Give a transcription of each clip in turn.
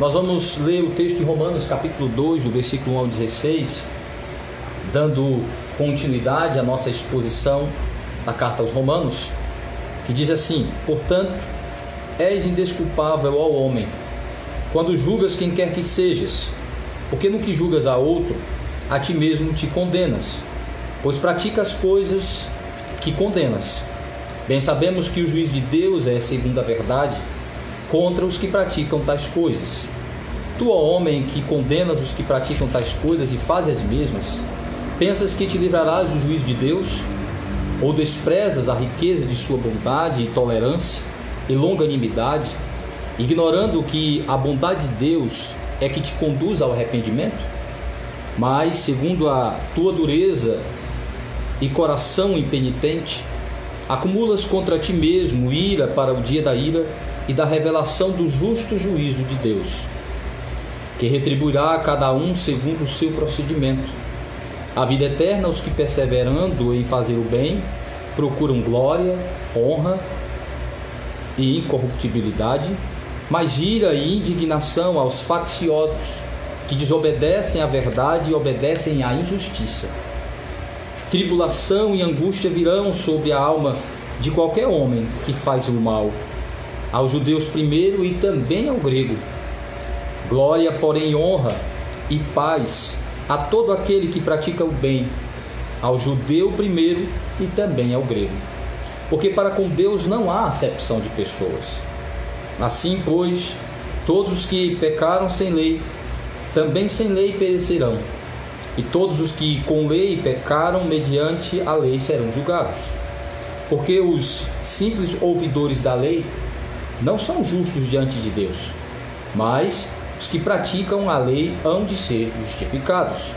Nós vamos ler o texto de Romanos, capítulo 2, do versículo 1 ao 16, dando continuidade à nossa exposição da carta aos Romanos, que diz assim: portanto, és indesculpável ao homem, quando julgas quem quer que sejas, porque no que julgas a outro, a ti mesmo te condenas, pois praticas coisas que condenas. Bem sabemos que o juízo de Deus é segundo a verdade contra os que praticam tais coisas. Tu, ó homem, que condenas os que praticam tais coisas e fazes as mesmas, pensas que te livrarás do juízo de Deus? Ou desprezas a riqueza de sua bondade e tolerância e longanimidade, ignorando que a bondade de Deus é que te conduz ao arrependimento? Mas, segundo a tua dureza e coração impenitente, acumulas contra ti mesmo ira para o dia da ira e da revelação do justo juízo de Deus, que retribuirá a cada um segundo o seu procedimento. A vida eterna aos que, perseverando em fazer o bem, procuram glória, honra e incorruptibilidade, mas ira e indignação aos facciosos, que desobedecem à verdade e obedecem à injustiça. Tribulação e angústia virão sobre a alma de qualquer homem que faz o mal, aos judeus primeiro e também ao grego. Glória, porém, honra e paz a todo aquele que pratica o bem, ao judeu primeiro e também ao grego. Porque para com Deus não há acepção de pessoas. Assim, pois, todos os que pecaram sem lei, também sem lei perecerão. E todos os que com lei pecaram mediante a lei serão julgados. Porque os simples ouvidores da lei não são justos diante de Deus, mas os que praticam a lei hão de ser justificados.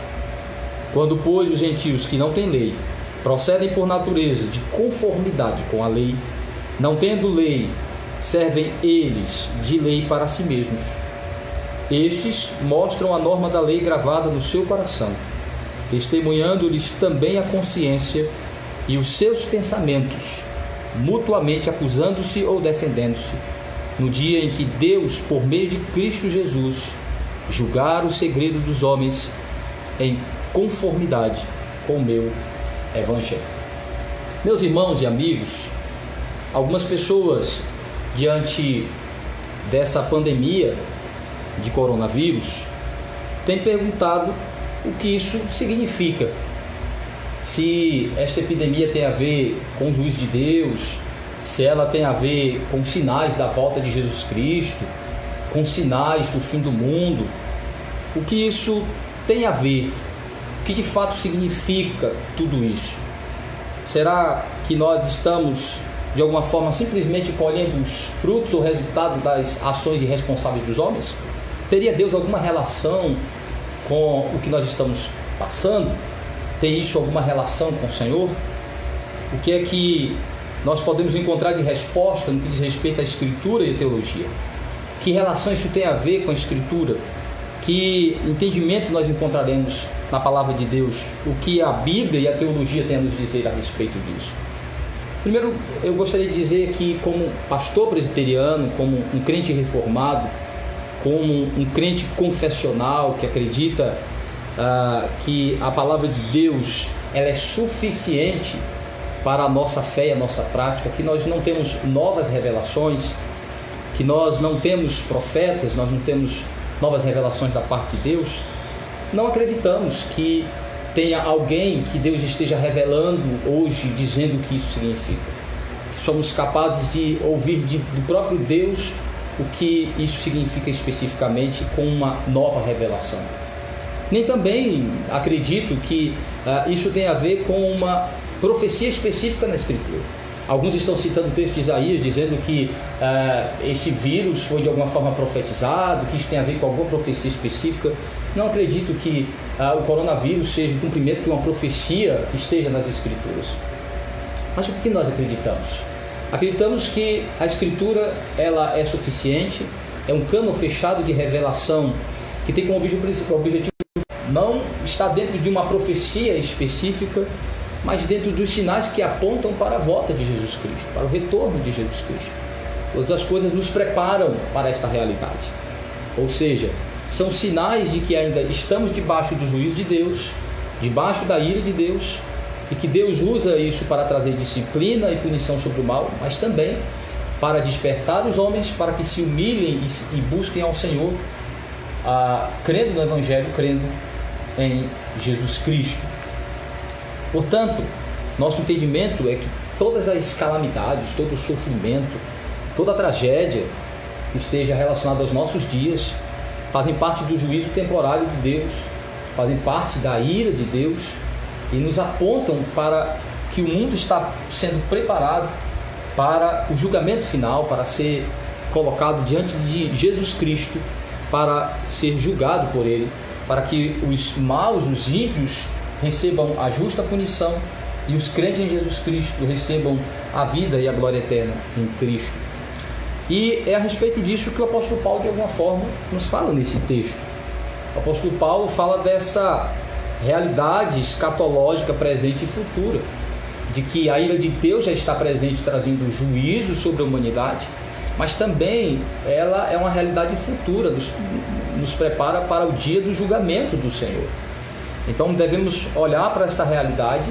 Quando, pois, os gentios que não têm lei procedem por natureza de conformidade com a lei, não tendo lei, servem eles de lei para si mesmos. Estes mostram a norma da lei gravada no seu coração, testemunhando-lhes também a consciência e os seus pensamentos, mutuamente acusando-se ou defendendo-se, no dia em que Deus, por meio de Cristo Jesus, julgar o segredo dos homens em conformidade com o meu Evangelho. Meus irmãos e amigos, algumas pessoas, diante dessa pandemia de coronavírus, têm perguntado o que isso significa. Se esta epidemia tem a ver com o juízo de Deus, se ela tem a ver com sinais da volta de Jesus Cristo, com sinais do fim do mundo, o que isso tem a ver, o que de fato significa tudo isso? Será que nós estamos, de alguma forma, simplesmente colhendo os frutos ou resultados das ações irresponsáveis dos homens? Teria Deus alguma relação com o que nós estamos passando? Tem isso alguma relação com o Senhor? O que é que nós podemos encontrar de resposta no que diz respeito à Escritura e à teologia? Que relação isso tem a ver com a Escritura? Que entendimento nós encontraremos na Palavra de Deus? O que a Bíblia e a teologia têm a nos dizer a respeito disso? Primeiro, eu gostaria de dizer que, como pastor presbiteriano, como um crente reformado, como um crente confessional que acredita que a Palavra de Deus ela é suficiente para a nossa fé e a nossa prática, que nós não temos novas revelações, que nós não temos profetas, nós não temos novas revelações da parte de Deus, não acreditamos que tenha alguém que Deus esteja revelando hoje, dizendo o que isso significa. Que somos capazes de ouvir do próprio Deus o que isso significa especificamente com uma nova revelação. Nem também acredito que isso tem a ver com uma profecia específica na Escritura. Alguns estão citando o texto de Isaías, dizendo que esse vírus foi de alguma forma profetizado, que isso tem a ver com alguma profecia específica. Não acredito que o coronavírus seja o cumprimento de uma profecia que esteja nas Escrituras. Mas o que nós acreditamos? Acreditamos que a Escritura ela é suficiente, é um cano fechado de revelação que tem como objetivo não estar dentro de uma profecia específica, mas dentro dos sinais que apontam para a volta de Jesus Cristo, para o retorno de Jesus Cristo. Todas as coisas nos preparam para esta realidade. Ou seja, são sinais de que ainda estamos debaixo do juízo de Deus, debaixo da ira de Deus, e que Deus usa isso para trazer disciplina e punição sobre o mal, mas também para despertar os homens para que se humilhem e busquem ao Senhor, crendo no Evangelho, crendo em Jesus Cristo. Portanto, nosso entendimento é que todas as calamidades, todo o sofrimento, toda a tragédia que esteja relacionada aos nossos dias fazem parte do juízo temporário de Deus, fazem parte da ira de Deus e nos apontam para que o mundo está sendo preparado para o julgamento final, para ser colocado diante de Jesus Cristo, para ser julgado por Ele, para que os maus, os ímpios, recebam a justa punição e os crentes em Jesus Cristo recebam a vida e a glória eterna em Cristo. E é a respeito disso que o apóstolo Paulo, de alguma forma, nos fala nesse texto. O apóstolo Paulo fala dessa realidade escatológica presente e futura, de que a ira de Deus já está presente, trazendo juízo sobre a humanidade, mas também ela é uma realidade futura, nos prepara para o dia do julgamento do Senhor. Então devemos olhar para esta realidade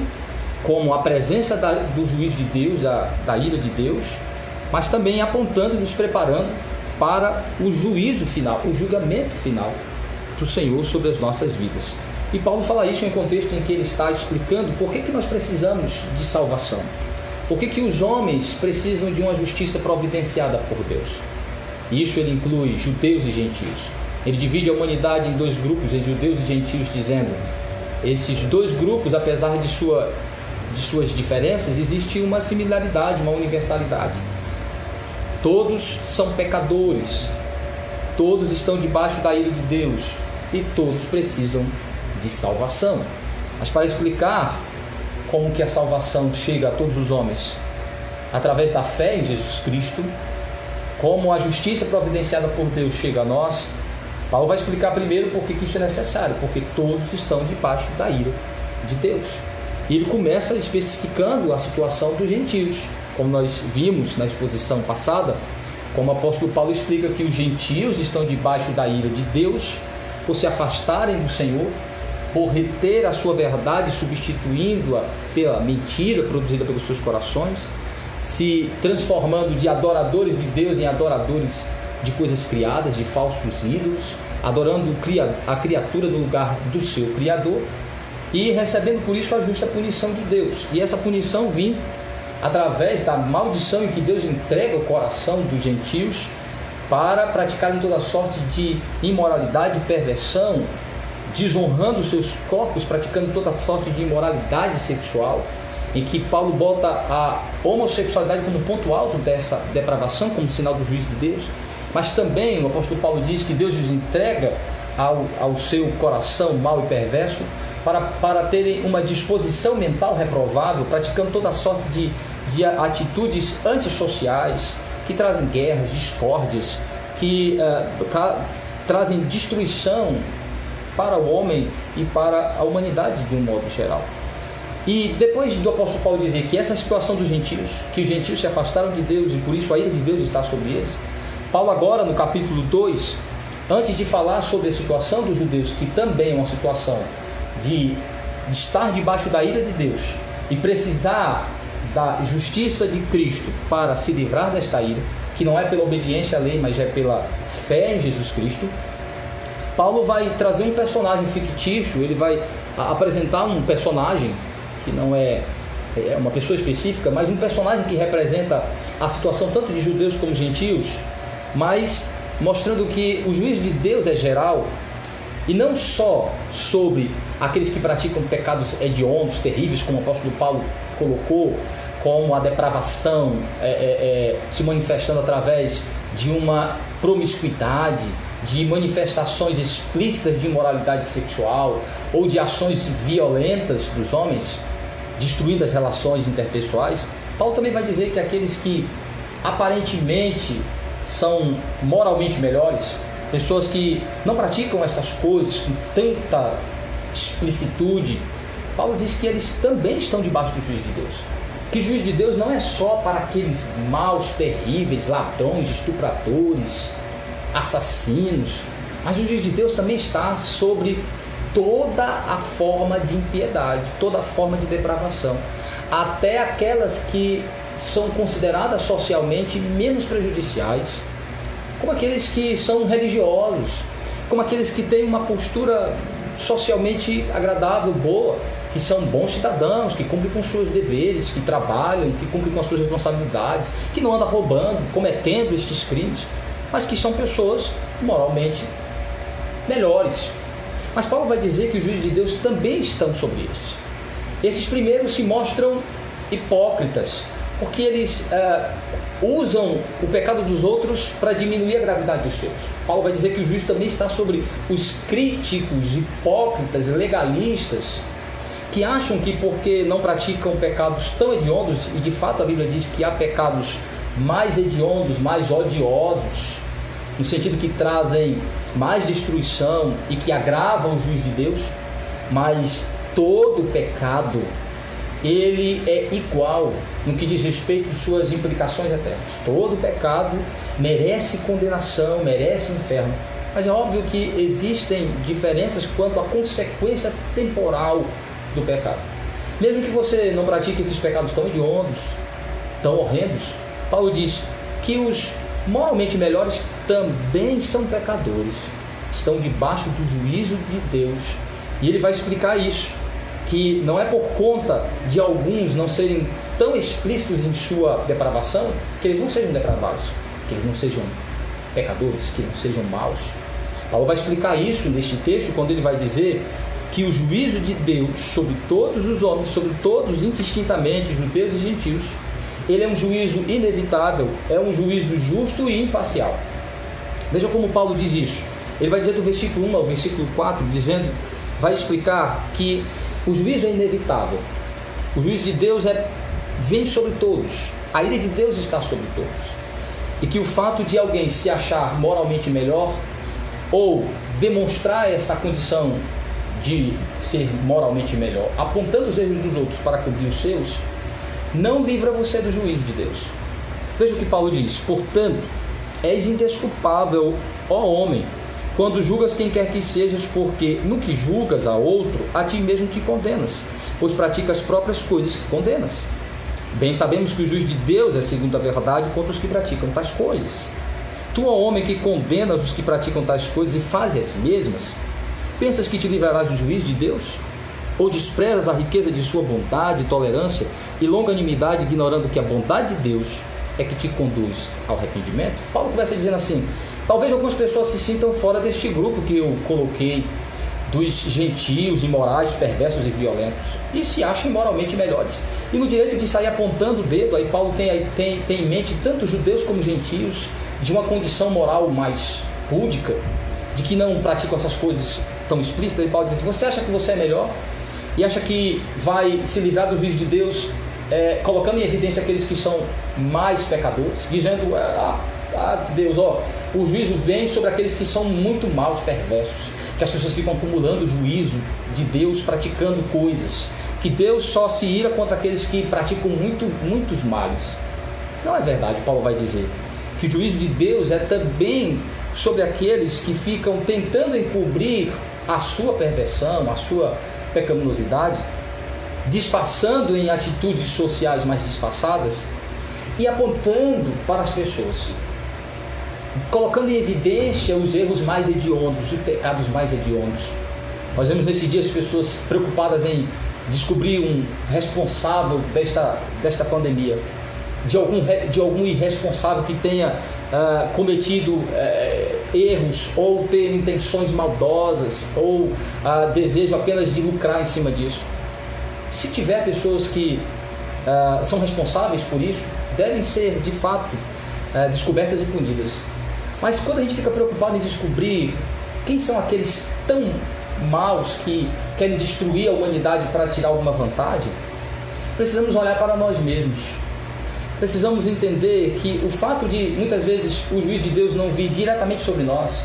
como a presença do juízo de Deus, da ira de Deus, mas também apontando e nos preparando para o juízo final, o julgamento final do Senhor sobre as nossas vidas. E Paulo fala isso em um contexto em que ele está explicando por que nós precisamos de salvação. Por que os homens precisam de uma justiça providenciada por Deus? Isso ele inclui judeus e gentios. Ele divide a humanidade em dois grupos, em judeus e gentios, dizendo: esses dois grupos, apesar de suas diferenças, existe uma similaridade, uma universalidade. Todos são pecadores, todos estão debaixo da ira de Deus e todos precisam de salvação. Mas para explicar como que a salvação chega a todos os homens, através da fé em Jesus Cristo, como a justiça providenciada por Deus chega a nós, Paulo vai explicar primeiro por que isso é necessário, porque todos estão debaixo da ira de Deus. E ele começa especificando a situação dos gentios, como nós vimos na exposição passada, como o apóstolo Paulo explica que os gentios estão debaixo da ira de Deus por se afastarem do Senhor, por reter a sua verdade, substituindo-a pela mentira produzida pelos seus corações, se transformando de adoradores de Deus em adoradores de coisas criadas, de falsos ídolos, adorando a criatura no lugar do seu Criador e recebendo por isso a justa punição de Deus. E essa punição vindo através da maldição em que Deus entrega o coração dos gentios para praticarem toda sorte de imoralidade e perversão, desonrando os seus corpos, praticando toda sorte de imoralidade sexual, em que Paulo bota a homossexualidade como ponto alto dessa depravação, como sinal do juízo de Deus. Mas também o apóstolo Paulo diz que Deus os entrega ao seu coração mau e perverso para terem uma disposição mental reprovável, praticando toda sorte de atitudes antissociais, que trazem guerras, discórdias, que trazem destruição para o homem e para a humanidade de um modo geral. E depois do apóstolo Paulo dizer que essa situação dos gentios, que os gentios se afastaram de Deus e por isso a ira de Deus está sobre eles, Paulo agora no capítulo 2, antes de falar sobre a situação dos judeus, que também é uma situação de estar debaixo da ira de Deus e precisar da justiça de Cristo para se livrar desta ira, que não é pela obediência à lei, mas é pela fé em Jesus Cristo, Paulo vai trazer um personagem fictício, ele vai apresentar um personagem que não é uma pessoa específica, mas um personagem que representa a situação tanto de judeus como gentios, mas mostrando que o juízo de Deus é geral e não só sobre aqueles que praticam pecados hediondos, terríveis, como o apóstolo Paulo colocou, como a depravação se manifestando através de uma promiscuidade, de manifestações explícitas de imoralidade sexual ou de ações violentas dos homens, destruindo as relações interpessoais. Paulo também vai dizer que aqueles que aparentemente são moralmente melhores, pessoas que não praticam estas coisas com tanta explicitude, Paulo diz que eles também estão debaixo do juízo de Deus. Que o juízo de Deus não é só para aqueles maus, terríveis, ladrões, estupradores, assassinos, mas o juízo de Deus também está sobre toda a forma de impiedade, toda a forma de depravação, até aquelas que são consideradas socialmente menos prejudiciais, como aqueles que são religiosos, como aqueles que têm uma postura socialmente agradável, boa, que são bons cidadãos, que cumprem com os seus deveres, que trabalham, que cumprem com as suas responsabilidades, que não andam roubando, cometendo estes crimes, mas que são pessoas moralmente melhores. Mas Paulo vai dizer que os juízos de Deus também estão sobre estes. Esses primeiros se mostram hipócritas, porque eles usam o pecado dos outros para diminuir a gravidade dos seus. Paulo vai dizer que o juízo também está sobre os críticos, hipócritas, legalistas, que acham que porque não praticam pecados tão hediondos, e de fato a Bíblia diz que há pecados mais hediondos, mais odiosos, no sentido que trazem mais destruição e que agravam o juízo de Deus, mas todo pecado, ele é igual no que diz respeito às suas implicações eternas. Todo pecado merece condenação, merece inferno, mas é óbvio que existem diferenças quanto à consequência temporal do pecado. Mesmo que você não pratique esses pecados tão hediondos, tão horrendos, Paulo diz que os moralmente melhores também são pecadores, estão debaixo do juízo de Deus. E ele vai explicar isso, que não é por conta de alguns não serem tão explícitos em sua depravação, que eles não sejam depravados, que eles não sejam pecadores, que não sejam maus. Paulo vai explicar isso neste texto, quando ele vai dizer que o juízo de Deus sobre todos os homens, sobre todos indistintamente, judeus e gentios, ele é um juízo inevitável, é um juízo justo e imparcial. Veja como Paulo diz isso. Ele vai dizer do versículo 1 ao versículo 4, dizendo, vai explicar que o juízo é inevitável. O juízo de Deus vem sobre todos. A ira de Deus está sobre todos. E que o fato de alguém se achar moralmente melhor ou demonstrar essa condição de ser moralmente melhor, apontando os erros dos outros para cobrir os seus, não livra você do juízo de Deus. Veja o que Paulo diz: portanto, és indesculpável, ó homem, quando julgas quem quer que sejas, porque no que julgas a outro, a ti mesmo te condenas, pois praticas as próprias coisas que condenas. Bem sabemos que o juízo de Deus é segundo a verdade contra os que praticam tais coisas. Tu, ó homem, que condenas os que praticam tais coisas e fazes as mesmas, pensas que te livrarás do juízo de Deus? Ou desprezas a riqueza de sua bondade, tolerância e longanimidade, ignorando que a bondade de Deus é que te conduz ao arrependimento? Paulo começa dizendo assim: talvez algumas pessoas se sintam fora deste grupo que eu coloquei, dos gentios, imorais, perversos e violentos, e se acham moralmente melhores. E no direito de sair apontando o dedo, aí Paulo tem em mente tanto judeus como gentios, de uma condição moral mais púdica, de que não praticam essas coisas tão explícitas. E Paulo diz: você acha que você é melhor? E acha que vai se livrar do juízo de Deus, colocando em evidência aqueles que são mais pecadores, dizendo: Deus, o juízo vem sobre aqueles que são muito maus, perversos, que as pessoas ficam acumulando o juízo de Deus, praticando coisas, que Deus só se ira contra aqueles que praticam muitos males. Não é verdade. Paulo vai dizer que o juízo de Deus é também sobre aqueles que ficam tentando encobrir a sua perversão, a sua pecaminosidade, disfarçando em atitudes sociais mais disfarçadas e apontando para as pessoas, colocando em evidência os erros mais hediondos, os pecados mais hediondos. Nós vemos nesse dia as pessoas preocupadas em descobrir um responsável desta pandemia, de algum irresponsável que tenha cometido erros ou ter intenções maldosas ou desejo apenas de lucrar em cima disso. Se tiver pessoas que são responsáveis por isso, devem ser de fato descobertas e punidas. Mas quando a gente fica preocupado em descobrir quem são aqueles tão maus que querem destruir a humanidade para tirar alguma vantagem, precisamos olhar para nós mesmos. Precisamos entender que o fato de muitas vezes o juízo de Deus não vir diretamente sobre nós,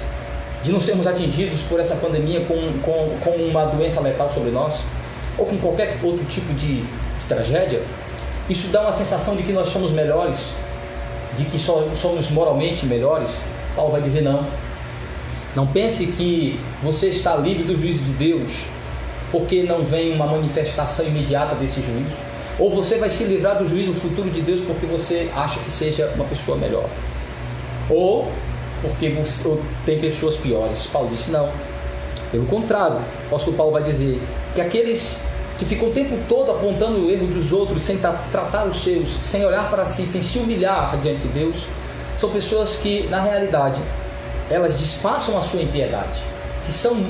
de não sermos atingidos por essa pandemia com uma doença letal sobre nós, ou com qualquer outro tipo de tragédia, isso dá uma sensação de que nós somos melhores, de que somos moralmente melhores. Paulo vai dizer não. Não pense que você está livre do juízo de Deus porque não vem uma manifestação imediata desse juízo. Ou você vai se livrar do juízo futuro de Deus porque você acha que seja uma pessoa melhor. Ou porque tem pessoas piores. Paulo disse não. Pelo contrário, o apóstolo Paulo vai dizer que aqueles que ficam o tempo todo apontando o erro dos outros, sem tratar os seus, sem olhar para si, sem se humilhar diante de Deus, são pessoas que, na realidade, elas disfarçam a sua impiedade, que são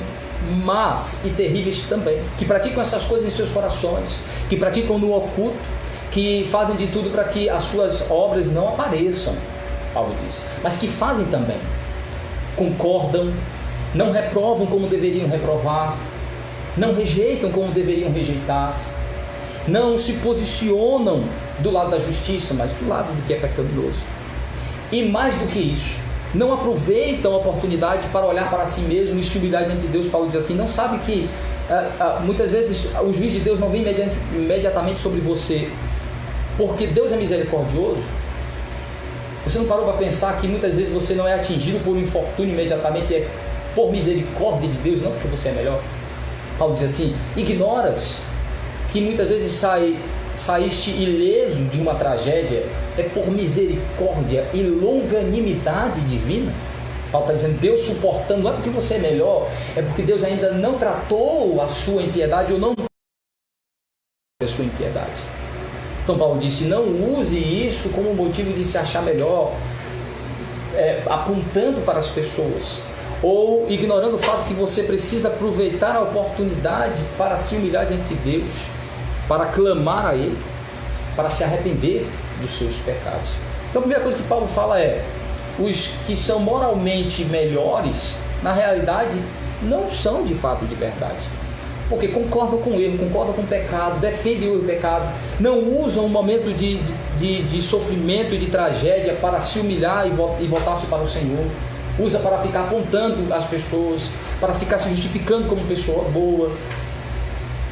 más e terríveis também, que praticam essas coisas em seus corações, que praticam no oculto, que fazem de tudo para que as suas obras não apareçam, Paulo diz, mas que fazem também, concordam, não reprovam como deveriam reprovar, não rejeitam como deveriam rejeitar, não se posicionam do lado da justiça, mas do lado do que é pecaminoso. E mais do que isso, não aproveitam a oportunidade para olhar para si mesmo e se humilhar diante de Deus. Paulo diz assim, não sabe que muitas vezes o juízo de Deus não vem imediatamente sobre você, porque Deus é misericordioso. Você não parou para pensar que muitas vezes você não é atingido por um infortúnio imediatamente, é por misericórdia de Deus, não porque você é melhor. Paulo diz assim, ignoras que muitas vezes saíste ileso de uma tragédia, é por misericórdia e longanimidade divina. Paulo está dizendo, Deus suportando, não é porque você é melhor, é porque Deus ainda não tratou a sua impiedade ou não a sua impiedade. Então Paulo disse, não use isso como motivo de se achar melhor, apontando para as pessoas, ou ignorando o fato que você precisa aproveitar a oportunidade para se humilhar diante de Deus, para clamar a Ele, para se arrepender dos seus pecados. Então a primeira coisa que Paulo fala é, os que são moralmente melhores, na realidade, não são de fato de verdade, porque concordam com o erro, concordam com o pecado, defendem o pecado, não usam um momento de sofrimento e de tragédia para se humilhar e voltar-se para o Senhor, usa para ficar apontando as pessoas, para ficar se justificando como pessoa boa.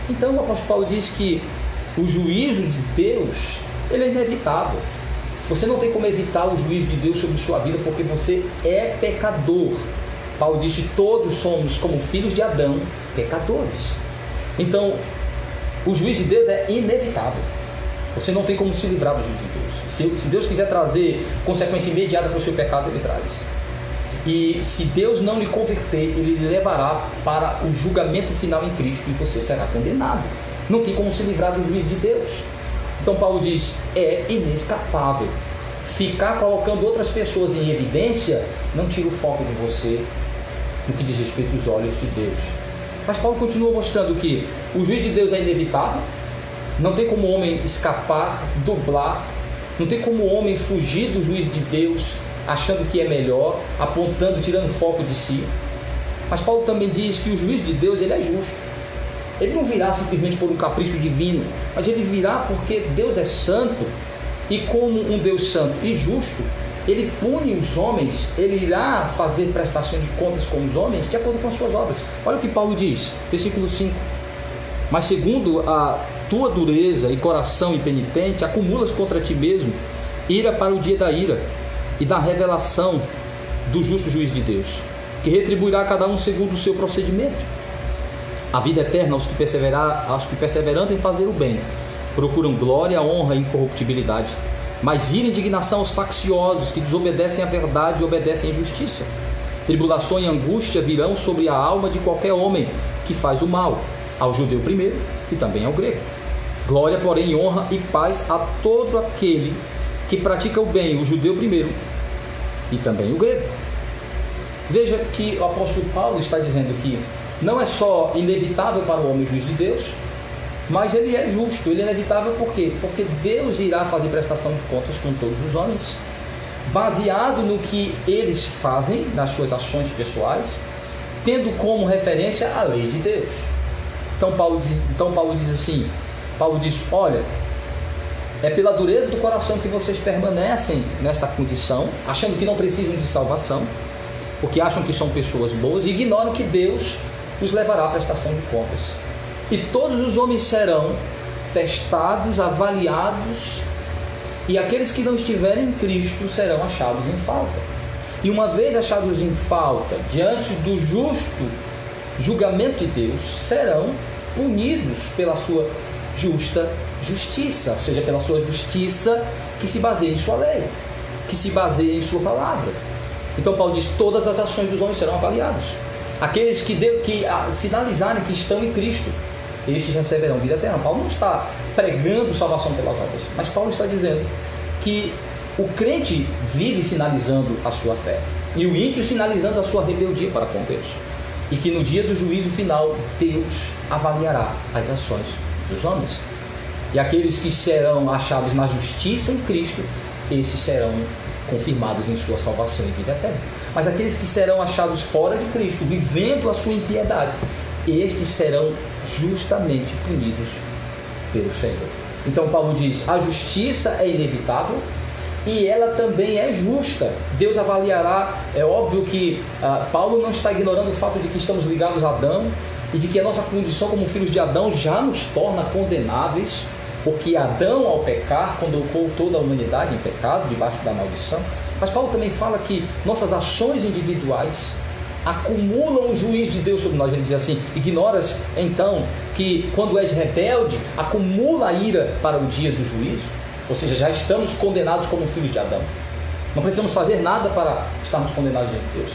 Então o apóstolo Paulo diz que o juízo de Deus, ele é inevitável. Você não tem como evitar o juízo de Deus sobre sua vida, porque você é pecador. Paulo diz que todos somos, como filhos de Adão, pecadores. Então, o juízo de Deus é inevitável. Você não tem como se livrar do juízo de Deus. Se Deus quiser trazer consequência imediata para o seu pecado, Ele traz. E se Deus não lhe converter, Ele lhe levará para o julgamento final em Cristo e você será condenado. Não tem como se livrar do juízo de Deus. Então Paulo diz, é inescapável. Ficar colocando outras pessoas em evidência não tira o foco de você no que diz respeito aos olhos de Deus. Mas Paulo continua mostrando que o juízo de Deus é inevitável, não tem como o homem escapar, dublar, não tem como o homem fugir do juízo de Deus, achando que é melhor, apontando, tirando foco de si. Mas Paulo também diz que o juízo de Deus, ele é justo. Ele não virá simplesmente por um capricho divino, mas ele virá porque Deus é santo, e como um Deus santo e justo, ele pune os homens, ele irá fazer prestação de contas com os homens de acordo com as suas obras. Olha o que Paulo diz, versículo 5. Mas segundo a tua dureza e coração impenitente, acumulas contra ti mesmo ira para o dia da ira e da revelação do justo juiz de Deus, que retribuirá a cada um segundo o seu procedimento. A vida eterna aos que perseverando em fazer o bem, procuram glória, honra e incorruptibilidade, mas ira e indignação aos facciosos que desobedecem à verdade e obedecem à injustiça. Tribulação e angústia virão sobre a alma de qualquer homem que faz o mal, ao judeu primeiro e também ao grego. Glória, porém, honra e paz a todo aquele que pratica o bem, o judeu primeiro e também o grego. Veja que o apóstolo Paulo está dizendo que não é só inevitável para o homem o juízo de Deus, mas ele é justo. Ele é inevitável por quê? Porque Deus irá fazer prestação de contas com todos os homens, baseado no que eles fazem nas suas ações pessoais, tendo como referência a lei de Deus. Então Paulo diz assim, Paulo diz, olha, é pela dureza do coração que vocês permanecem nesta condição, achando que não precisam de salvação, porque acham que são pessoas boas e ignoram que Deus os levará à prestação de contas. E todos os homens serão testados, avaliados, e aqueles que não estiverem em Cristo serão achados em falta. E uma vez achados em falta diante do justo julgamento de Deus, serão punidos pela sua justiça, ou seja, pela sua justiça que se baseia em sua lei, que se baseia em sua palavra. Então Paulo diz: todas as ações dos homens serão avaliadas. Aqueles que sinalizarem que estão em Cristo, estes receberão vida eterna. Paulo não está pregando salvação pelas obras, mas Paulo está dizendo que o crente vive sinalizando a sua fé, e o ímpio sinalizando a sua rebeldia para com Deus, e que no dia do juízo final Deus avaliará as ações dos homens. E aqueles que serão achados na justiça em Cristo, esses serão confirmados em sua salvação e vida eterna. Mas aqueles que serão achados fora de Cristo, vivendo a sua impiedade, estes serão justamente punidos pelo Senhor. Então Paulo diz: a justiça é inevitável e ela também é justa. Deus avaliará. É óbvio que Paulo não está ignorando o fato de que estamos ligados a Adão e de que a nossa condição como filhos de Adão já nos torna condenáveis, porque Adão, ao pecar, colocou toda a humanidade em pecado, debaixo da maldição. Mas Paulo também fala que nossas ações individuais acumulam o juízo de Deus sobre nós. Ele diz assim: ignoras então que quando és rebelde, acumula a ira para o dia do juízo? Ou seja, já estamos condenados como filhos de Adão. Não precisamos fazer nada para estarmos condenados diante de Deus.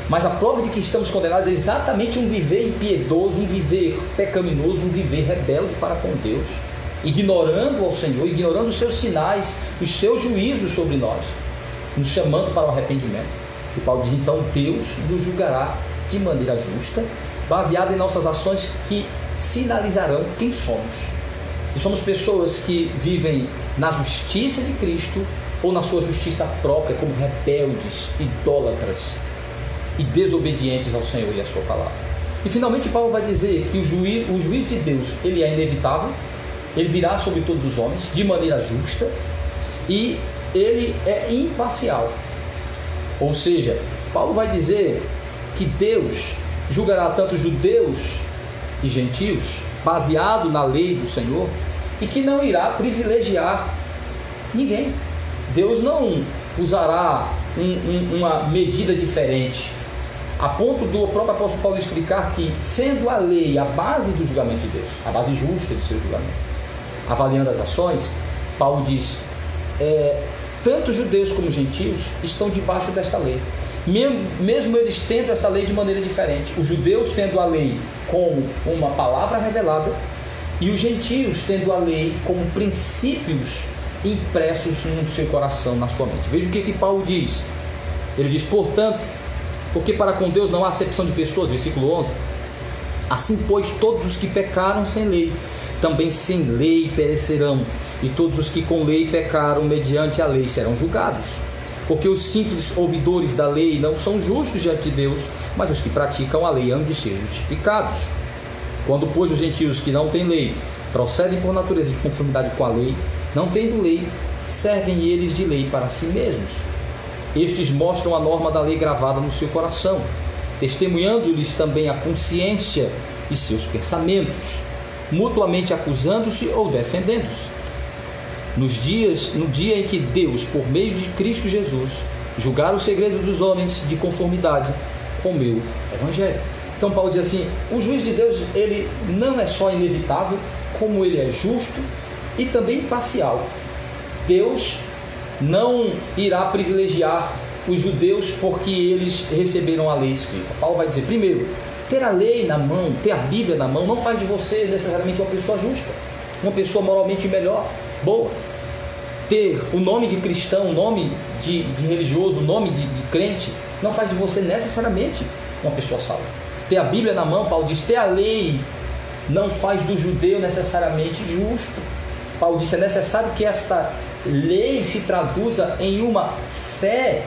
Mas a prova de que estamos condenados é exatamente um viver impiedoso, um viver pecaminoso, um viver rebelde para com Deus, ignorando ao Senhor, ignorando os seus sinais, os seus juízos sobre nós, nos chamando para o arrependimento. E Paulo diz: então Deus nos julgará de maneira justa, baseada em nossas ações que sinalizarão quem somos. Se somos pessoas que vivem na justiça de Cristo ou na sua justiça própria, como rebeldes, idólatras e desobedientes ao Senhor e à sua palavra. E finalmente Paulo vai dizer que o juízo de Deus, ele é inevitável, ele virá sobre todos os homens de maneira justa e ele é imparcial. Ou seja, Paulo vai dizer que Deus julgará tanto judeus e gentios, baseado na lei do Senhor, e que não irá privilegiar ninguém. Deus não usará uma medida diferente, a ponto do próprio apóstolo Paulo explicar que, sendo a lei a base do julgamento de Deus, a base justa de seu julgamento, avaliando as ações, Paulo diz: tanto judeus como gentios estão debaixo desta lei, mesmo eles tendo essa lei de maneira diferente. Os judeus tendo a lei como uma palavra revelada e os gentios tendo a lei como princípios impressos no seu coração, na sua mente. Veja o que Paulo diz. Ele diz: portanto, porque para com Deus não há acepção de pessoas, versículo 11, assim pois todos os que pecaram sem lei, também sem lei perecerão, e todos os que com lei pecaram mediante a lei serão julgados. Porque os simples ouvidores da lei não são justos diante de Deus, mas os que praticam a lei hão de ser justificados. Quando, pois, os gentios que não têm lei procedem por natureza de conformidade com a lei, não tendo lei, servem eles de lei para si mesmos. Estes mostram a norma da lei gravada no seu coração, testemunhando-lhes também a consciência e seus pensamentos, mutuamente acusando-se ou defendendo-se. No dia em que Deus, por meio de Cristo Jesus, julgar os segredos dos homens de conformidade com o meu Evangelho. Então Paulo diz assim: o juízo de Deus, ele não é só inevitável, como ele é justo e também imparcial. Deus não irá privilegiar os judeus porque eles receberam a lei escrita. Paulo vai dizer: primeiro, ter a lei na mão, ter a Bíblia na mão, não faz de você necessariamente uma pessoa justa, uma pessoa moralmente melhor, boa. Ter o nome de cristão, o nome de religioso, o nome de crente, não faz de você necessariamente uma pessoa salva. Ter a Bíblia na mão, Paulo diz, ter a lei não faz do judeu necessariamente justo. Paulo diz: é necessário que esta lei se traduza em uma fé,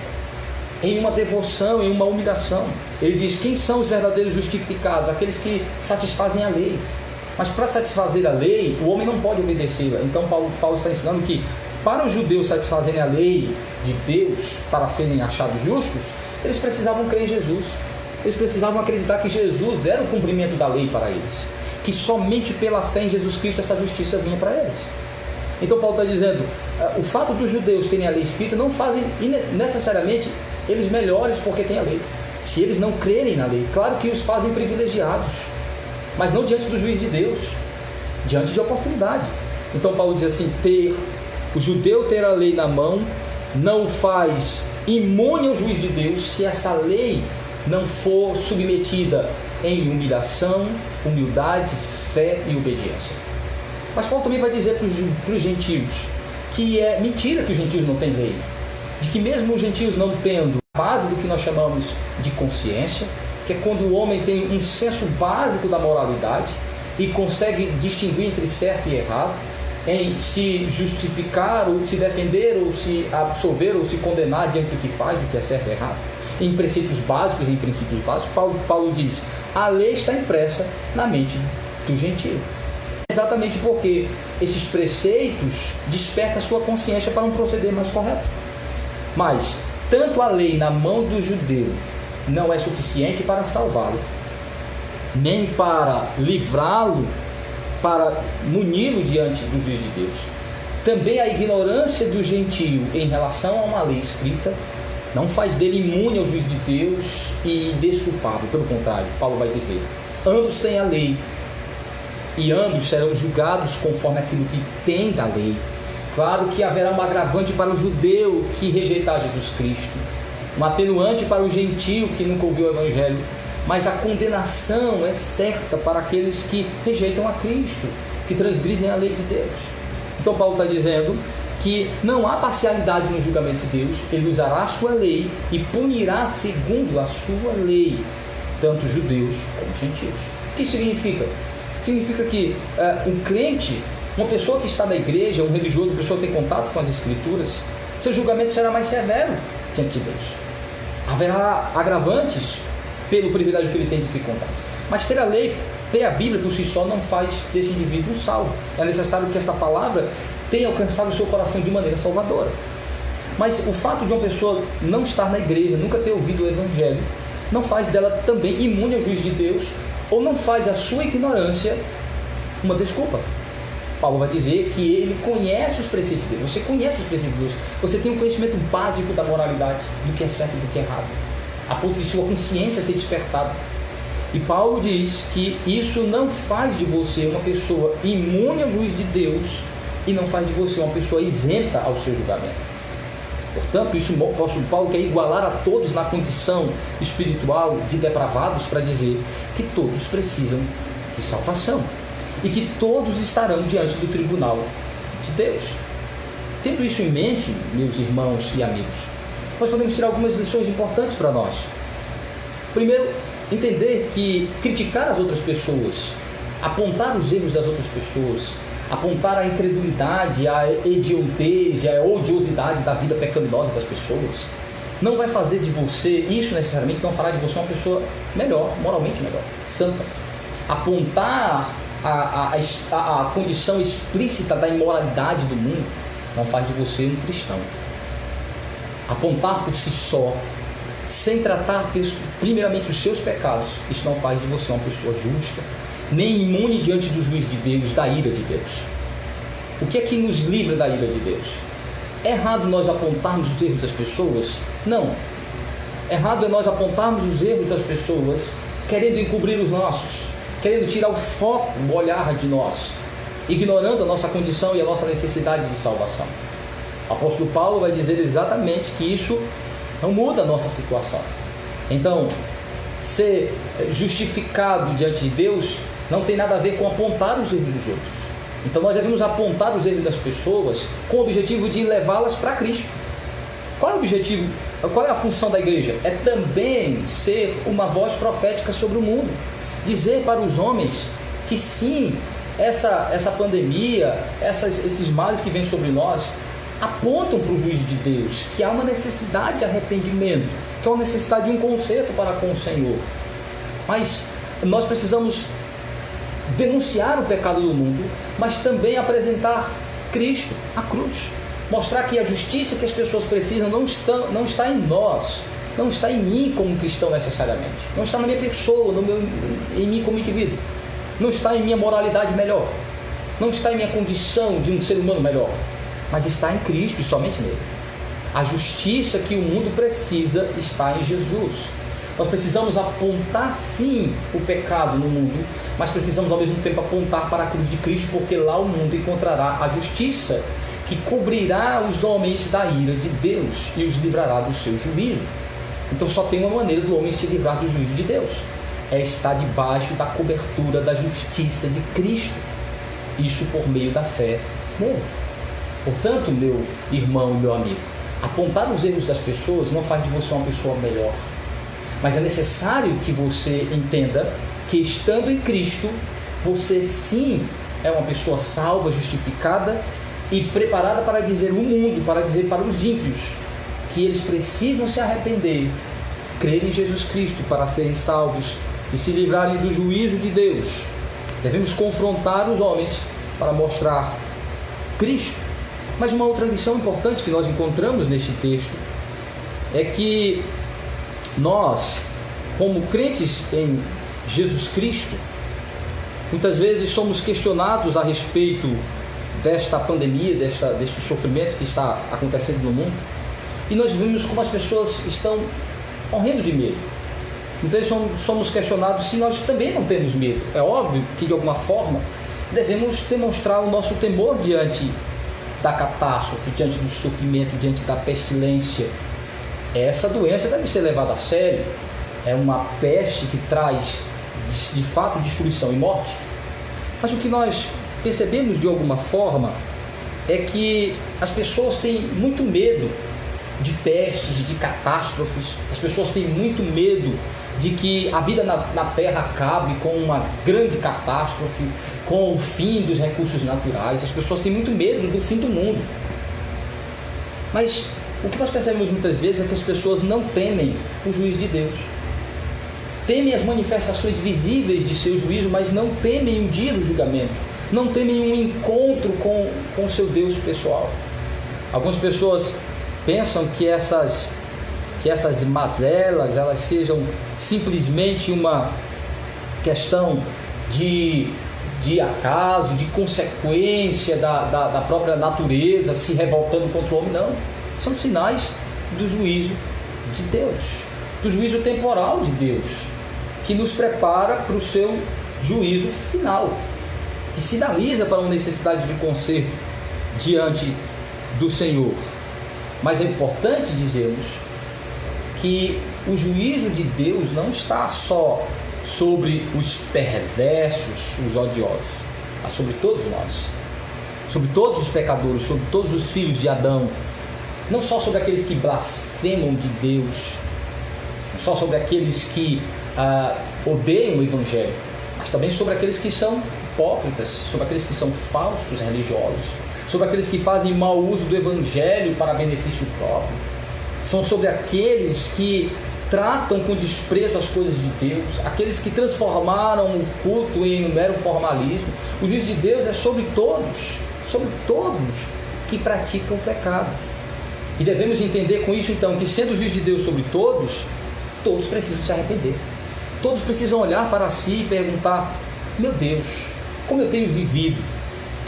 em uma devoção, em uma humilhação. Ele diz: quem são os verdadeiros justificados? Aqueles que satisfazem a lei. Mas para satisfazer a lei, o homem não pode obedecê-la. Então Paulo está ensinando que para os judeus satisfazerem a lei de Deus, para serem achados justos, eles precisavam crer em Jesus. Eles precisavam acreditar que Jesus era o cumprimento da lei para eles, que somente pela fé em Jesus Cristo essa justiça vinha para eles. Então Paulo está dizendo: o fato dos judeus terem a lei escrita não fazem necessariamente eles melhores porque têm a lei. Se eles não crerem na lei, claro que os fazem privilegiados, mas não diante do juiz de Deus, diante de oportunidade. Então Paulo diz assim, o judeu ter a lei na mão não o faz imune ao juiz de Deus se essa lei não for submetida em humilhação, humildade, fé e obediência. Mas Paulo também vai dizer para os gentios que é mentira que os gentios não têm lei, de que mesmo os gentios não tendo a base do que nós chamamos de consciência, que é quando o homem tem um senso básico da moralidade e consegue distinguir entre certo e errado, em se justificar ou se defender ou se absolver ou se condenar diante do que faz, do que é certo e errado, em princípios básicos, Paulo diz, a lei está impressa na mente do gentio. Exatamente porque esses preceitos despertam a sua consciência para um proceder mais correto. Mas tanto a lei na mão do judeu não é suficiente para salvá-lo, nem para livrá-lo, para muni-lo diante do juiz de Deus. Também a ignorância do gentio em relação a uma lei escrita não faz dele imune ao juiz de Deus e desculpável. Pelo contrário, Paulo vai dizer, ambos têm a lei e ambos serão julgados conforme aquilo que tem da lei. Claro que haverá um agravante para o judeu que rejeitar Jesus Cristo, um atenuante para o gentio que nunca ouviu o Evangelho, mas a condenação é certa para aqueles que rejeitam a Cristo, que transgridem a lei de Deus. Então Paulo está dizendo que não há parcialidade no julgamento de Deus, ele usará a sua lei e punirá segundo a sua lei, tanto judeus como gentios. O que significa? Significa que um crente, uma pessoa que está na igreja, um religioso, uma pessoa que tem contato com as Escrituras, seu julgamento será mais severo diante de Deus. Haverá agravantes pelo privilégio que ele tem de ter contato. Mas ter a lei, ter a Bíblia por si só não faz desse indivíduo salvo. É necessário que esta palavra tenha alcançado o seu coração de maneira salvadora. Mas o fato de uma pessoa não estar na igreja, nunca ter ouvido o Evangelho, não faz dela também imune ao juiz de Deus, ou não faz a sua ignorância uma desculpa. Paulo vai dizer que ele conhece os preceitos de Deus. Você conhece os preceitos de Deus. Você tem um conhecimento básico da moralidade, do que é certo e do que é errado, a ponto de sua consciência ser despertada. E Paulo diz que isso não faz de você uma pessoa imune ao juiz de Deus e não faz de você uma pessoa isenta ao seu julgamento. Portanto, isso o apóstolo Paulo quer igualar a todos na condição espiritual de depravados para dizer que todos precisam de salvação e que todos estarão diante do tribunal de Deus. Tendo isso em mente, meus irmãos e amigos, nós podemos tirar algumas lições importantes para nós. Primeiro, entender que criticar as outras pessoas, apontar os erros das outras pessoas, apontar a incredulidade, a hediondez, a odiosidade da vida pecaminosa das pessoas, não vai fazer de você, isso necessariamente não fará de você uma pessoa melhor, moralmente melhor, santa. Apontar a condição explícita da imoralidade do mundo não faz de você um cristão. Apontar por si só, sem tratar primeiramente os seus pecados, isso não faz de você uma pessoa justa, nem imune diante do juiz de Deus, da ira de Deus. O que é que nos livra da ira de Deus? É errado nós apontarmos os erros das pessoas? Não. Errado é nós apontarmos os erros das pessoas querendo encobrir os nossos, querendo tirar o foco, o olhar de nós, ignorando a nossa condição e a nossa necessidade de salvação. O apóstolo Paulo vai dizer exatamente que isso não muda a nossa situação. Então, ser justificado diante de Deus não tem nada a ver com apontar os erros dos outros. Então nós devemos apontar os erros das pessoas com o objetivo de levá-las para Cristo. Qual é o objetivo? Qual é a função da igreja? É também ser uma voz profética sobre o mundo. Dizer para os homens que sim, essa pandemia, esses males que vêm sobre nós, apontam para o juiz de Deus, que há uma necessidade de arrependimento, que há uma necessidade de um conserto para com o Senhor. Mas nós precisamos denunciar o pecado do mundo, mas também apresentar Cristo, a cruz. Mostrar que a justiça que as pessoas precisam não está em nós, não está em mim como cristão necessariamente, não está na minha pessoa, em mim como indivíduo, não está em minha moralidade melhor, não está em minha condição de um ser humano melhor, mas está em Cristo e somente nele. A justiça que o mundo precisa está em Jesus. Nós precisamos apontar sim o pecado no mundo, mas precisamos ao mesmo tempo apontar para a cruz de Cristo, porque lá o mundo encontrará a justiça que cobrirá os homens da ira de Deus e os livrará do seu juízo. Então só tem uma maneira do homem se livrar do juízo de Deus: é estar debaixo da cobertura da justiça de Cristo. Isso por meio da fé nele. Portanto, meu irmão e meu amigo, apontar os erros das pessoas não faz de você uma pessoa melhor. Mas é necessário que você entenda que, estando em Cristo, você sim é uma pessoa salva, justificada e preparada para dizer ao mundo, para dizer para os ímpios, que eles precisam se arrepender, crer em Jesus Cristo para serem salvos e se livrarem do juízo de Deus. Devemos confrontar os homens para mostrar Cristo. Mas uma outra lição importante que nós encontramos neste texto é que nós, como crentes em Jesus Cristo, muitas vezes somos questionados a respeito desta pandemia, deste sofrimento que está acontecendo no mundo, e nós vemos como as pessoas estão morrendo de medo. Então somos questionados se nós também não temos medo. É óbvio que de alguma forma devemos demonstrar o nosso temor diante da catástrofe, diante do sofrimento, diante da pestilência. Essa doença deve ser levada a sério. É uma peste que traz de fato destruição e morte. Mas o que nós percebemos de alguma forma é que as pessoas têm muito medo de pestes, de catástrofes. As pessoas têm muito medo de que a vida na Terra acabe com uma grande catástrofe, com o fim dos recursos naturais. As pessoas têm muito medo do fim do mundo. Mas o que nós percebemos muitas vezes é que as pessoas não temem o juízo de Deus. Temem as manifestações visíveis de seu juízo, mas não temem o dia do julgamento. Não temem um encontro com o seu Deus pessoal. Algumas pessoas pensam que essas mazelas, elas sejam simplesmente uma questão de acaso, de consequência da própria natureza se revoltando contra o homem. Não, são sinais do juízo de Deus, do juízo temporal de Deus, que nos prepara para o seu juízo final, que sinaliza para uma necessidade de conserto diante do Senhor. Mas é importante dizermos que o juízo de Deus não está só sobre os perversos, os odiosos, mas sobre todos nós, sobre todos os pecadores, sobre todos os filhos de Adão, não só sobre aqueles que blasfemam de Deus, não só sobre aqueles que odeiam o Evangelho, mas também sobre aqueles que são hipócritas, sobre aqueles que são falsos religiosos, sobre aqueles que fazem mau uso do Evangelho para benefício próprio, são sobre aqueles que tratam com desprezo as coisas de Deus, aqueles que transformaram o culto em um mero formalismo. O juízo de Deus é sobre todos que praticam o pecado. E devemos entender com isso então que, sendo o juízo de Deus sobre todos, todos precisam se arrepender. Todos precisam olhar para si e perguntar: meu Deus, como eu tenho vivido?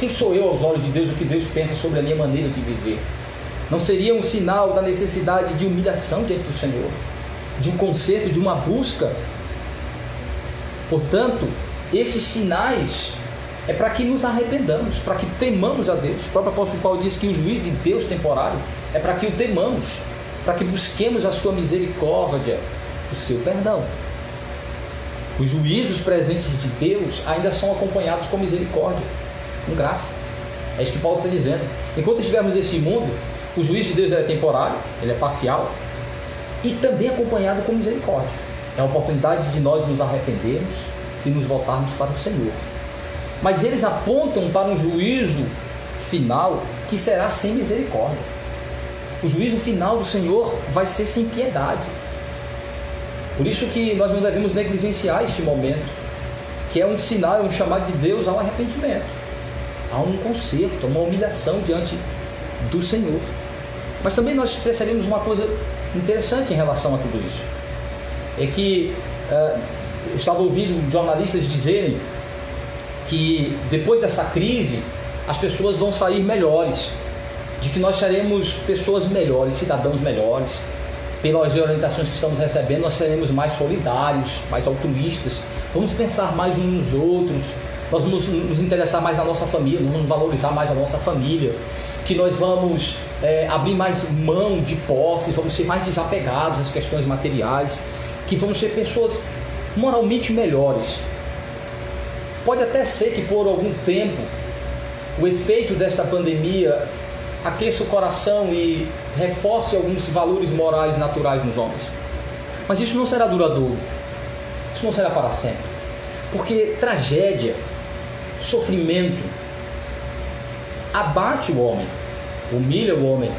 Quem sou eu aos olhos de Deus? O que Deus pensa sobre a minha maneira de viver? Não seria um sinal da necessidade de humilhação diante do Senhor, de um conserto, de uma busca? Portanto, estes sinais é para que nos arrependamos, para que temamos a Deus. O próprio apóstolo Paulo diz que o juízo de Deus temporário é para que o temamos, para que busquemos a sua misericórdia, o seu perdão. Os juízos presentes de Deus ainda são acompanhados com misericórdia, com graça. É isso que Paulo está dizendo. Enquanto estivermos nesse mundo, o juízo de Deus é temporário, ele é parcial, e também acompanhado com misericórdia. É a oportunidade de nós nos arrependermos e nos voltarmos para o Senhor. Mas eles apontam para um juízo final que será sem misericórdia. O juízo final do Senhor vai ser sem piedade. Por isso que nós não devemos negligenciar este momento, que é um sinal, é um chamado de Deus ao arrependimento, a um conserto, a uma humilhação diante do Senhor. Mas também nós percebemos uma coisa interessante em relação a tudo isso. É que eu estava ouvindo jornalistas dizerem que depois dessa crise as pessoas vão sair melhores. de que nós seremos pessoas melhores, cidadãos melhores. Pelas orientações que estamos recebendo, nós seremos mais solidários, mais altruístas, vamos pensar mais uns nos outros, nós vamos nos interessar mais na nossa família, nós vamos valorizar mais a nossa família, que nós vamos abrir mais mão de posses, vamos ser mais desapegados às questões materiais, que vamos ser pessoas moralmente melhores. Pode até ser que por algum tempo o efeito desta pandemia aqueça o coração e reforce alguns valores morais naturais nos homens. Mas isso não será duradouro. Isso não será para sempre. Porque tragédia, sofrimento, abate o homem, humilha o homem,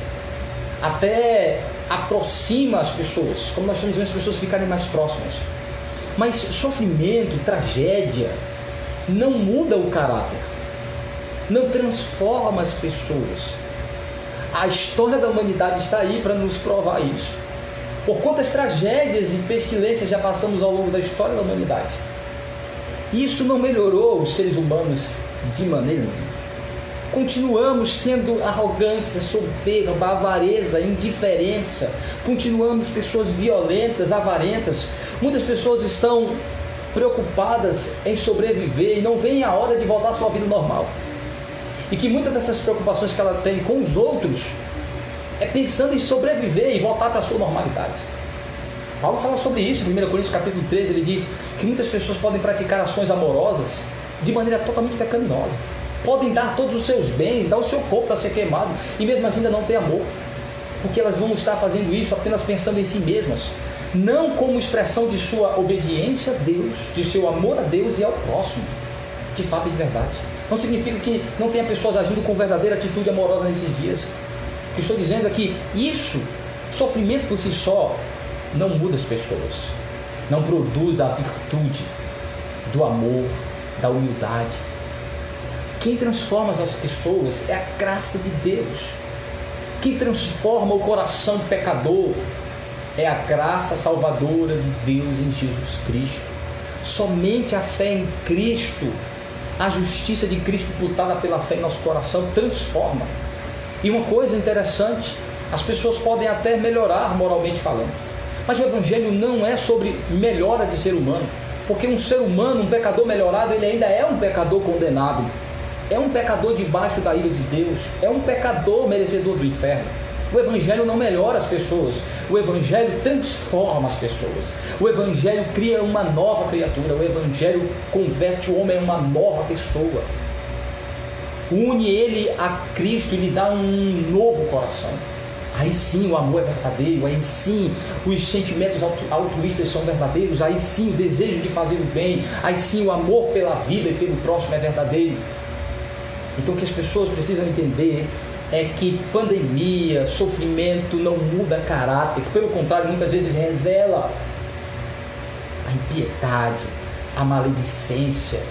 até aproxima as pessoas, como nós estamos vendo as pessoas ficarem mais próximas. Mas sofrimento, tragédia, não muda o caráter, não transforma as pessoas. A história da humanidade está aí para nos provar isso. Por quantas tragédias e pestilências já passamos ao longo da história da humanidade. Isso não melhorou os seres humanos de maneira nenhuma. Continuamos tendo arrogância, soberba, avareza, indiferença. Continuamos pessoas violentas, avarentas. Muitas pessoas estão preocupadas em sobreviver e não veem a hora de voltar à sua vida normal. E que muitas dessas preocupações que ela tem com os outros é pensando em sobreviver e voltar para a sua normalidade. Paulo fala sobre isso em 1 Coríntios capítulo 13, ele diz que muitas pessoas podem praticar ações amorosas de maneira totalmente pecaminosa. Podem dar todos os seus bens, dar o seu corpo para ser queimado e mesmo assim ainda não ter amor. Porque elas vão estar fazendo isso apenas pensando em si mesmas. Não como expressão de sua obediência a Deus, de seu amor a Deus e ao próximo. De fato e de verdade. Não significa que não tenha pessoas agindo com verdadeira atitude amorosa nesses dias. O que estou dizendo é que isso, sofrimento por si só, não muda as pessoas. Não produz a virtude do amor, da humildade. Quem transforma as pessoas é a graça de Deus. Quem transforma o coração pecador é a graça salvadora de Deus em Jesus Cristo. Somente a fé em Cristo, a justiça de Cristo imputada pela fé em nosso coração transforma. E uma coisa interessante, as pessoas podem até melhorar moralmente falando, mas o Evangelho não é sobre melhora de ser humano, porque um ser humano, um pecador melhorado, ele ainda é um pecador condenado, é um pecador debaixo da ira de Deus, é um pecador merecedor do inferno. O Evangelho não melhora as pessoas, o Evangelho transforma as pessoas, o Evangelho cria uma nova criatura, o Evangelho converte o homem em uma nova pessoa, une ele a Cristo e lhe dá um novo coração. Aí sim o amor é verdadeiro, aí sim os sentimentos altruístas são verdadeiros, aí sim o desejo de fazer o bem, aí sim o amor pela vida e pelo próximo é verdadeiro. Então o que as pessoas precisam entender é que pandemia, sofrimento não muda caráter, pelo contrário, muitas vezes revela a impiedade, a maledicência,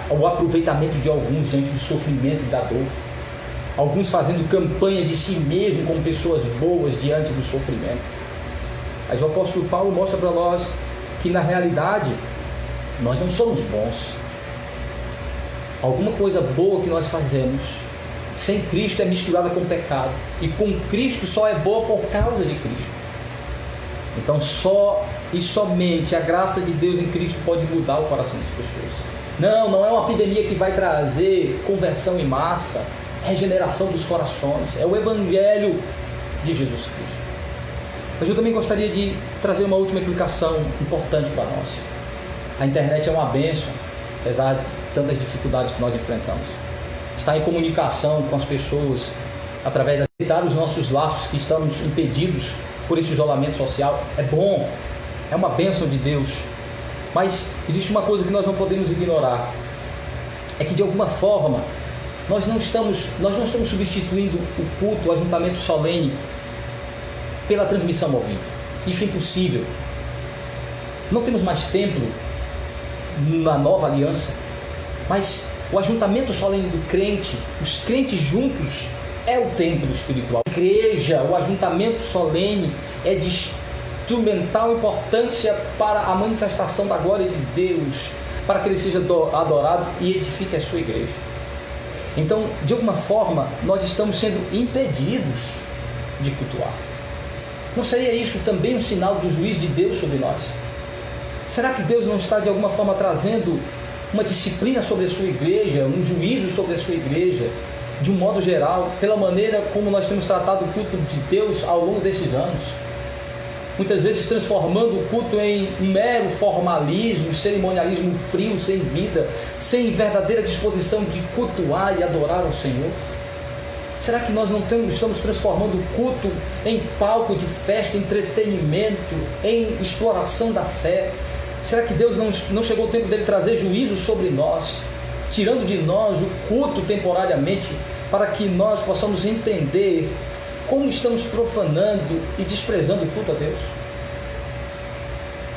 o aproveitamento de alguns diante do sofrimento e da dor. Alguns fazendo campanha de si mesmo como pessoas boas diante do sofrimento. Mas o apóstolo Paulo mostra para nós que na realidade nós não somos bons. Alguma coisa boa que nós fazemos sem Cristo é misturada com pecado, e com Cristo só é boa por causa de Cristo. Então só e somente a graça de Deus em Cristo pode mudar o coração das pessoas. Não é uma epidemia que vai trazer conversão em massa, regeneração dos corações, é o Evangelho de Jesus Cristo. Mas eu também gostaria de trazer uma última explicação importante para nós. A internet é uma bênção, apesar de tantas dificuldades que nós enfrentamos. Estar em comunicação com as pessoas, através de aceitar os nossos laços que estamos impedidos por esse isolamento social, é bom, é uma bênção de Deus. Mas existe uma coisa que nós não podemos ignorar, é que de alguma forma nós não estamos substituindo o culto, o ajuntamento solene pela transmissão ao vivo. Isso é impossível. Não temos mais templo na nova aliança, mas o ajuntamento solene do crente, os crentes juntos, é o templo espiritual. A igreja, o ajuntamento solene é de instrumental importância para a manifestação da glória de Deus, para que ele seja adorado e edifique a sua igreja. Então, de alguma forma, nós estamos sendo impedidos de cultuar. Não seria isso também um sinal do juízo de Deus sobre nós? Será que Deus não está de alguma forma trazendo uma disciplina sobre a sua igreja, um juízo sobre a sua igreja, de um modo geral, pela maneira como nós temos tratado o culto de Deus ao longo desses anos? Muitas vezes transformando o culto em um mero formalismo, um cerimonialismo frio, sem vida, sem verdadeira disposição de cultuar e adorar ao Senhor. Será que nós não estamos transformando o culto em palco de festa, entretenimento, em exploração da fé? Será que Deus não chegou o tempo dele trazer juízo sobre nós, tirando de nós o culto temporariamente, para que nós possamos entender como estamos profanando e desprezando o culto a Deus?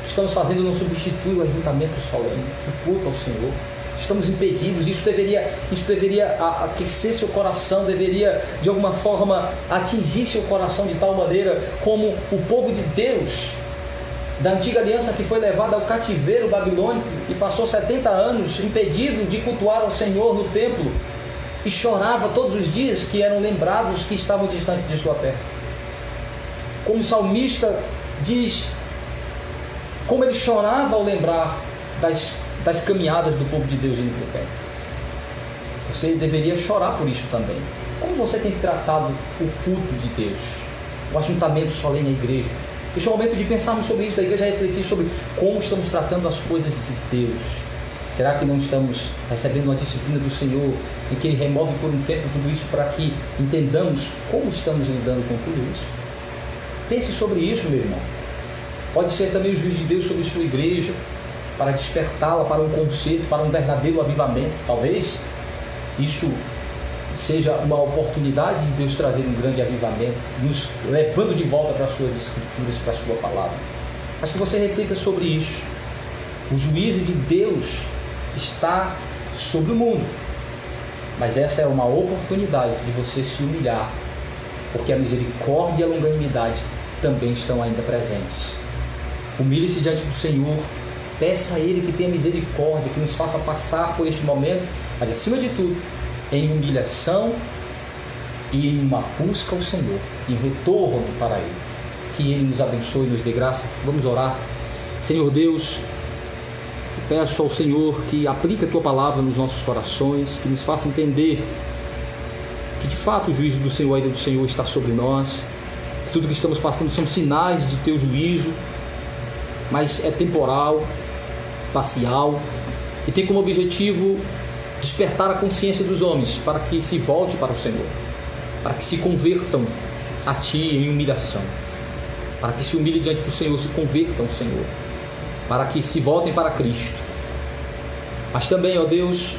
Estamos fazendo, não substitui o ajuntamento solene, o culto ao Senhor. Estamos impedidos. Isso deveria aquecer seu coração, deveria de alguma forma atingir seu coração de tal maneira como o povo de Deus da antiga aliança, que foi levado ao cativeiro babilônico e passou 70 anos impedido de cultuar ao Senhor no templo, e chorava todos os dias que eram lembrados que estavam distantes de sua terra. Como o salmista diz, como ele chorava ao lembrar das caminhadas do povo de Deus indo para o templo. Você deveria chorar por isso também. Como você tem tratado o culto de Deus, o ajuntamento solene à igreja? Este é o momento de pensarmos sobre isso, da igreja refletir sobre como estamos tratando as coisas de Deus. Será que não estamos recebendo uma disciplina do Senhor em que Ele remove por um tempo tudo isso para que entendamos como estamos lidando com tudo isso? Pense sobre isso, meu irmão. Pode ser também o juízo de Deus sobre sua igreja, para despertá-la para um concerto, para um verdadeiro avivamento. Talvez isso seja uma oportunidade de Deus trazer um grande avivamento, nos levando de volta para as suas escrituras, para a sua palavra. Mas que você reflita sobre isso. O juízo de Deus está sobre o mundo, mas essa é uma oportunidade de você se humilhar, porque a misericórdia e a longanimidade também estão ainda presentes. Humilhe-se diante do Senhor, peça a Ele que tenha misericórdia, que nos faça passar por este momento, mas acima de tudo, em humilhação e em uma busca ao Senhor, em retorno para Ele. Que Ele nos abençoe e nos dê graça. Vamos orar. Senhor Deus, peço ao Senhor que aplique a Tua palavra nos nossos corações, que nos faça entender que de fato o juízo do Senhor, a ira do Senhor está sobre nós, que tudo que estamos passando são sinais de Teu juízo, mas é temporal, parcial, e tem como objetivo despertar a consciência dos homens para que se volte para o Senhor, para que se convertam a Ti em humilhação, para que se humilhem diante do Senhor, se convertam ao Senhor, para que se voltem para Cristo. Mas também, ó Deus,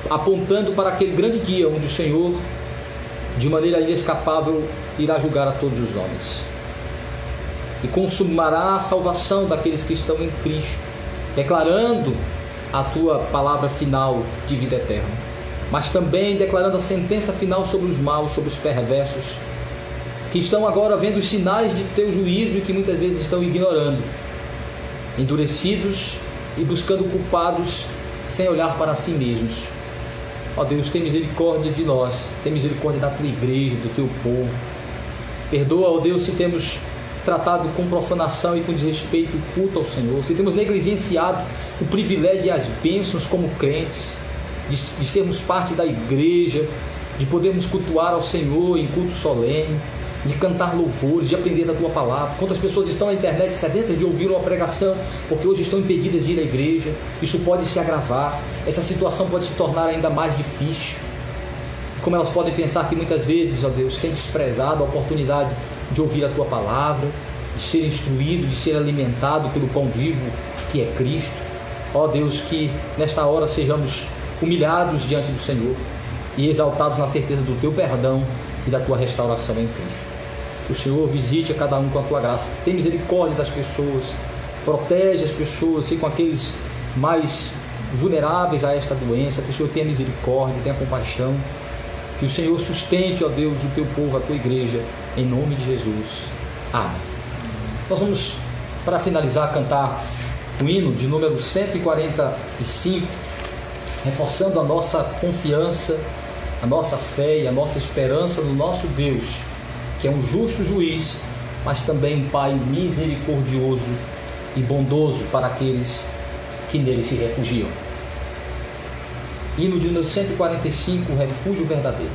apontando para aquele grande dia onde o Senhor, de maneira inescapável, irá julgar a todos os homens e consumará a salvação daqueles que estão em Cristo, declarando a Tua palavra final de vida eterna, mas também declarando a sentença final sobre os maus, sobre os perversos, que estão agora vendo os sinais de Teu juízo e que muitas vezes estão ignorando, endurecidos e buscando culpados sem olhar para si mesmos. Ó Deus, tem misericórdia de nós, tem misericórdia da Tua igreja, do Teu povo. Perdoa, ó Deus, se temos tratado com profanação e com desrespeito o culto ao Senhor, se temos negligenciado o privilégio e as bênçãos como crentes, de sermos parte da igreja, de podermos cultuar ao Senhor em culto solene, de cantar louvores, de aprender da Tua palavra. Quantas pessoas estão na internet sedentas de ouvir uma pregação, porque hoje estão impedidas de ir à igreja? Isso pode se agravar, essa situação pode se tornar ainda mais difícil. Como elas podem pensar que muitas vezes, ó Deus, têm desprezado a oportunidade de ouvir a Tua palavra, de ser instruído, de ser alimentado pelo pão vivo que é Cristo. Ó Deus, que nesta hora sejamos humilhados diante do Senhor e exaltados na certeza do Teu perdão e da Tua restauração em Cristo. Que o Senhor visite a cada um com a Tua graça. Tem misericórdia das pessoas, protege as pessoas, sei, com aqueles mais vulneráveis a esta doença. Que o Senhor tenha misericórdia, tenha compaixão. Que o Senhor sustente, ó Deus, o Teu povo, a Tua igreja, em nome de Jesus. Amém. Nós vamos, para finalizar, cantar o hino de número 145, reforçando a nossa confiança a nossa fé e a nossa esperança no nosso Deus, que é um justo juiz, mas também um Pai misericordioso e bondoso para aqueles que nele se refugiam. Hino de número 145, Refúgio Verdadeiro.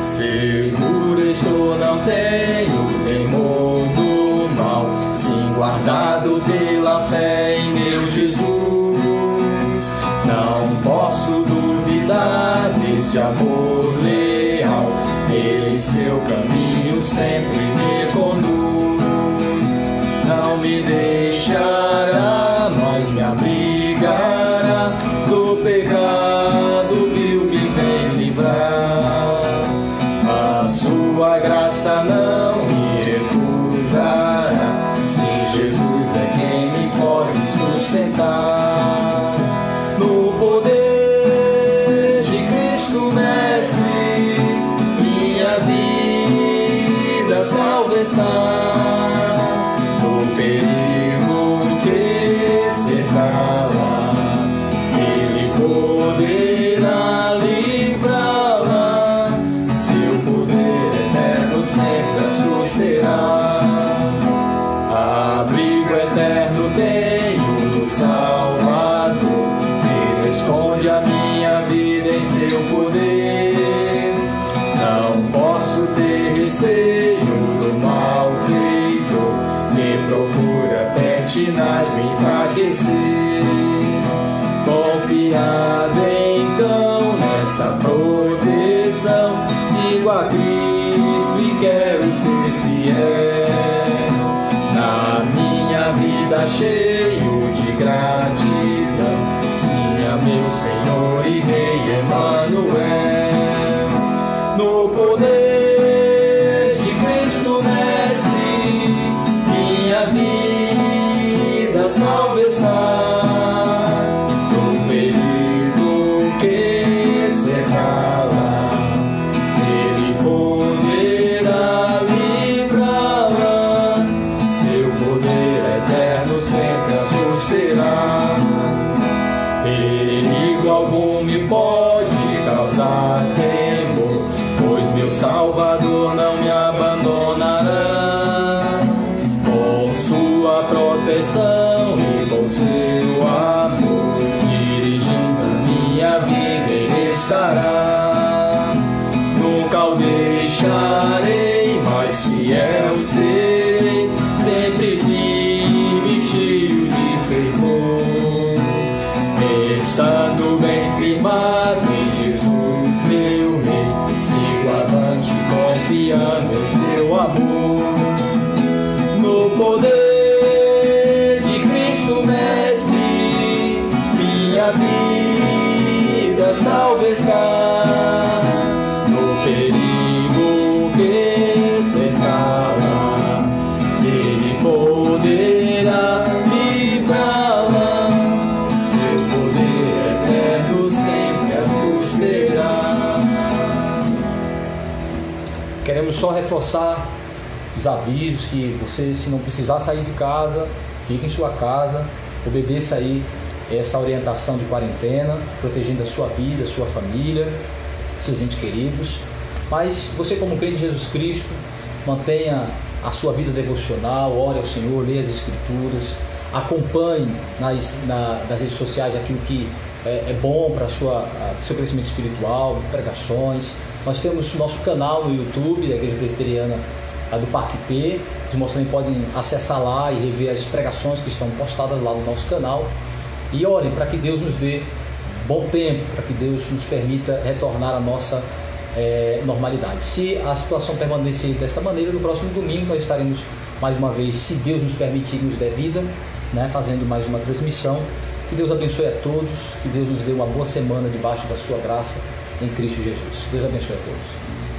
Seguro estou, não tenho temor do mal, sim, guardado pela fé em meu Jesus. Não posso duvidar desse amor leal, ele em seu caminho sempre me conduz. Não me deixará, mas me abrigará do pecado vil, me vem livrar. A sua graça não me recusará, sim, Jesus é quem me pode sustentar. No poder de Cristo Mestre, minha vida salvação. No perigo que cercá-la, ele poderá livrá-la. Seu poder eterno sempre a susterá. Abrigo eterno tenho no Salvador, ele esconde a minha vida em seu poder. Não posso ter receio do mal feito, me procura pertinaz me enfraquecer. Confiado então nessa proteção, sigo a Cristo e quero ser fiel. Na minha vida cheio de gratidão, sim, a meu Senhor e Rei Emanuel. No poder de Cristo Mestre, minha vida salvação. No perigo que cercá-la, ele poderá livrá-la. Seu poder eterno sempre a susterá. Perigo algum me pode causar temor, pois meu Salvador não me abandonará. Com sua proteção e com seu amor, dirigindo a minha vida ele estará. Nunca o deixarei, mas fiel serei, sempre firme, cheio de fervor. Estando bem firmado em Jesus, meu Rei, sigo avante confiando em seu amor. No poder de Cristo Mestre, minha vida salvação. No perigo que cercá-la, ele poderá livrá-la. Seu poder eterno sempre a susterá. Queremos só reforçar os avisos que você, se não precisar sair de casa, fique em sua casa, obedeça aí essa orientação de quarentena, protegendo a sua vida, a sua família, seus entes queridos. Mas você, como crente em Jesus Cristo, mantenha a sua vida devocional, ore ao Senhor, leia as Escrituras, acompanhe nas redes sociais aquilo que é bom para o seu crescimento espiritual, pregações. Nós temos nosso canal no YouTube da Igreja Presbiteriana do Parque P. Os irmãos também podem acessar lá e rever as pregações que estão postadas lá no nosso canal. E orem para que Deus nos dê bom tempo, para que Deus nos permita retornar à nossa normalidade. Se a situação permanecer dessa maneira, no próximo domingo nós estaremos mais uma vez, se Deus nos permitir, nos der vida, fazendo mais uma transmissão. Que Deus abençoe a todos, que Deus nos dê uma boa semana debaixo da sua graça em Cristo Jesus. Deus abençoe a todos.